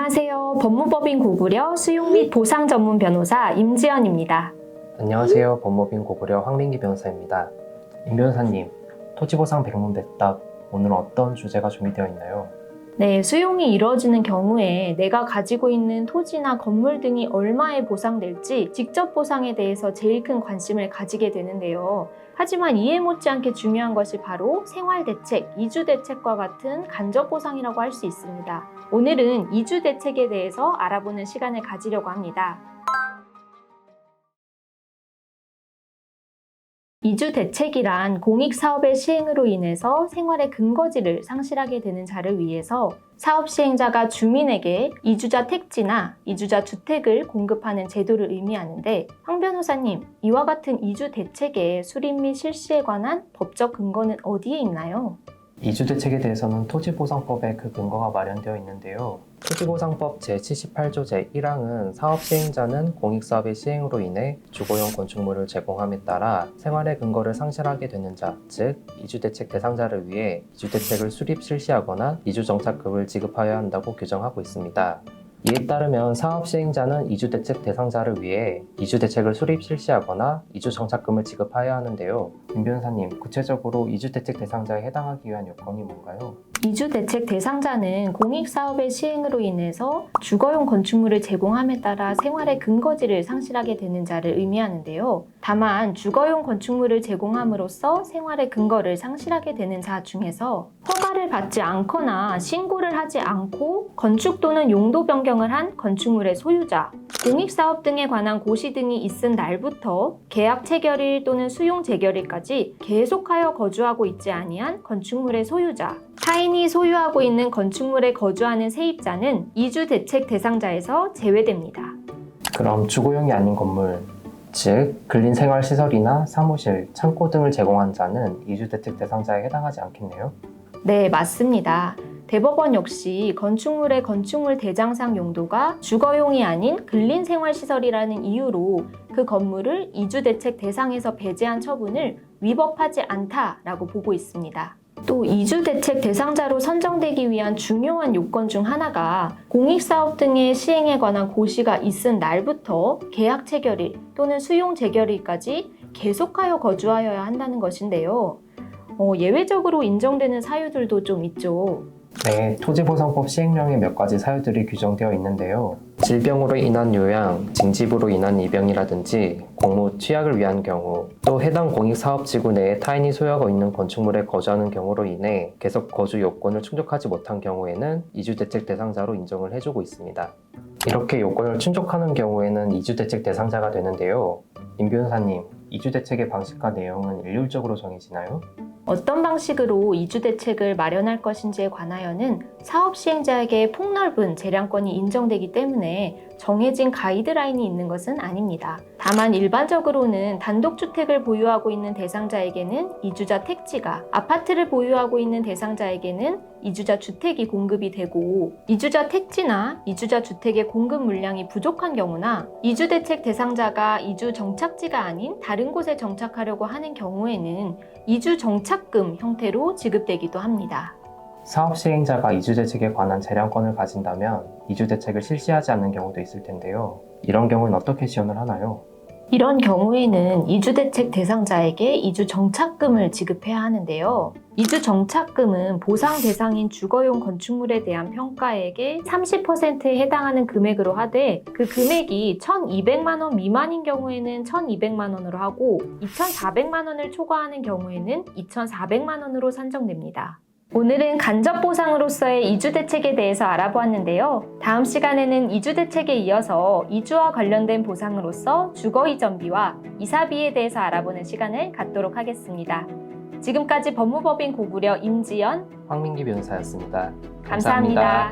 안녕하세요. 법무법인 고구려 수용 및 보상 전문 변호사 임지연입니다. 안녕하세요. 법무법인 고구려 황민기 변호사입니다. 임 변호사님, 토지보상 백문백답, 오늘은 어떤 주제가 준비되어 있나요? 네, 수용이 이루어지는 경우에 내가 가지고 있는 토지나 건물 등이 얼마에 보상될지 직접 보상에 대해서 제일 큰 관심을 가지게 되는데요. 하지만 이에 못지않게 중요한 것이 바로 생활대책, 이주대책과 같은 간접보상이라고 할 수 있습니다. 오늘은 이주대책에 대해서 알아보는 시간을 가지려고 합니다. 이주대책이란 공익사업의 시행으로 인해서 생활의 근거지를 상실하게 되는 자를 위해서 사업 시행자가 주민에게 이주자 택지나 이주자 주택을 공급하는 제도를 의미하는데, 황 변호사님, 이와 같은 이주대책의 수립 및 실시에 관한 법적 근거는 어디에 있나요? 이주대책에 대해서는 토지보상법에 그 근거가 마련되어 있는데요. 토지보상법 제78조 제1항은 사업 시행자는 공익사업의 시행으로 인해 주거용 건축물을 제공함에 따라 생활의 근거를 상실하게 되는 자, 즉 이주대책 대상자를 위해 이주대책을 수립 실시하거나 이주정착금을 지급하여야 한다고 규정하고 있습니다. 이에 따르면 사업 시행자는 이주대책 대상자를 위해 이주대책을 수립 실시하거나 이주정착금을 지급하여야 하는데요. 임 변호사님, 구체적으로 이주대책 대상자에 해당하기 위한 요건이 뭔가요? 이주대책 대상자는 공익사업의 시행으로 인해서 주거용 건축물을 제공함에 따라 생활의 근거지를 상실하게 되는 자를 의미하는데요. 다만 주거용 건축물을 제공함으로써 생활의 근거를 상실하게 되는 자 중에서 허가를 받지 않거나 신고를 하지 않고 건축 또는 용도 변경을 한 건축물의 소유자, 공익사업 등에 관한 고시 등이 있은 날부터 계약 체결일 또는 수용 재결일까지 계속하여 거주하고 있지 아니한 건축물의 소유자, 타인이 소유하고 있는 건축물에 거주하는 세입자는 이주대책 대상자에서 제외됩니다. 그럼 주거용이 아닌 건물, 즉 근린생활시설이나 사무실, 창고 등을 제공한 자는 이주대책 대상자에 해당하지 않겠네요? 네, 맞습니다. 대법원 역시 건축물의 건축물 대장상 용도가 주거용이 아닌 근린생활시설이라는 이유로 그 건물을 이주대책 대상에서 배제한 처분을 위법하지 않다라고 보고 있습니다. 또 이주대책 대상자로 선정되기 위한 중요한 요건 중 하나가 공익사업 등의 시행에 관한 고시가 있은 날부터 계약 체결일 또는 수용 재결일까지 계속하여 거주하여야 한다는 것인데요. 예외적으로 인정되는 사유들도 좀 있죠. 네, 토지보상법 시행령에 몇 가지 사유들이 규정되어 있는데요. 질병으로 인한 요양, 징집으로 인한 입영이라든지 공무 취약을 위한 경우, 또 해당 공익사업지구 내에 타인이 소유하고 있는 건축물에 거주하는 경우로 인해 계속 거주 요건을 충족하지 못한 경우에는 이주대책 대상자로 인정을 해주고 있습니다. 이렇게 요건을 충족하는 경우에는 이주대책 대상자가 되는데요. 임 변호사님, 이주대책의 방식과 내용은 일률적으로 정해지나요? 어떤 방식으로 이주대책을 마련할 것인지에 관하여는 사업 시행자에게 폭넓은 재량권이 인정되기 때문에 정해진 가이드라인이 있는 것은 아닙니다. 다만 일반적으로는 단독주택을 보유하고 있는 대상자에게는 이주자 택지가, 아파트를 보유하고 있는 대상자에게는 이주자 주택이 공급이 되고, 이주자 택지나 이주자 주택의 공급 물량이 부족한 경우나 이주대책 대상자가 이주 정착지가 아닌 다른 곳에 정착하려고 하는 경우에는 이주 정착금 형태로 지급되기도 합니다. 사업 시행자가 이주대책에 관한 재량권을 가진다면 이주대책을 실시하지 않는 경우도 있을 텐데요. 이런 경우는 어떻게 지원을 하나요? 이런 경우에는 이주대책 대상자에게 이주 정착금을 지급해야 하는데요. 이주 정착금은 보상 대상인 주거용 건축물에 대한 평가액의 30%에 해당하는 금액으로 하되, 그 금액이 1,200만 원 미만인 경우에는 1,200만 원으로 하고 2,400만 원을 초과하는 경우에는 2,400만 원으로 산정됩니다. 오늘은 간접보상으로서의 이주대책에 대해서 알아보았는데요. 다음 시간에는 이주대책에 이어서 이주와 관련된 보상으로서 주거이전비와 이사비에 대해서 알아보는 시간을 갖도록 하겠습니다. 지금까지 법무법인 고구려 임지연, 황민기 변호사였습니다. 감사합니다.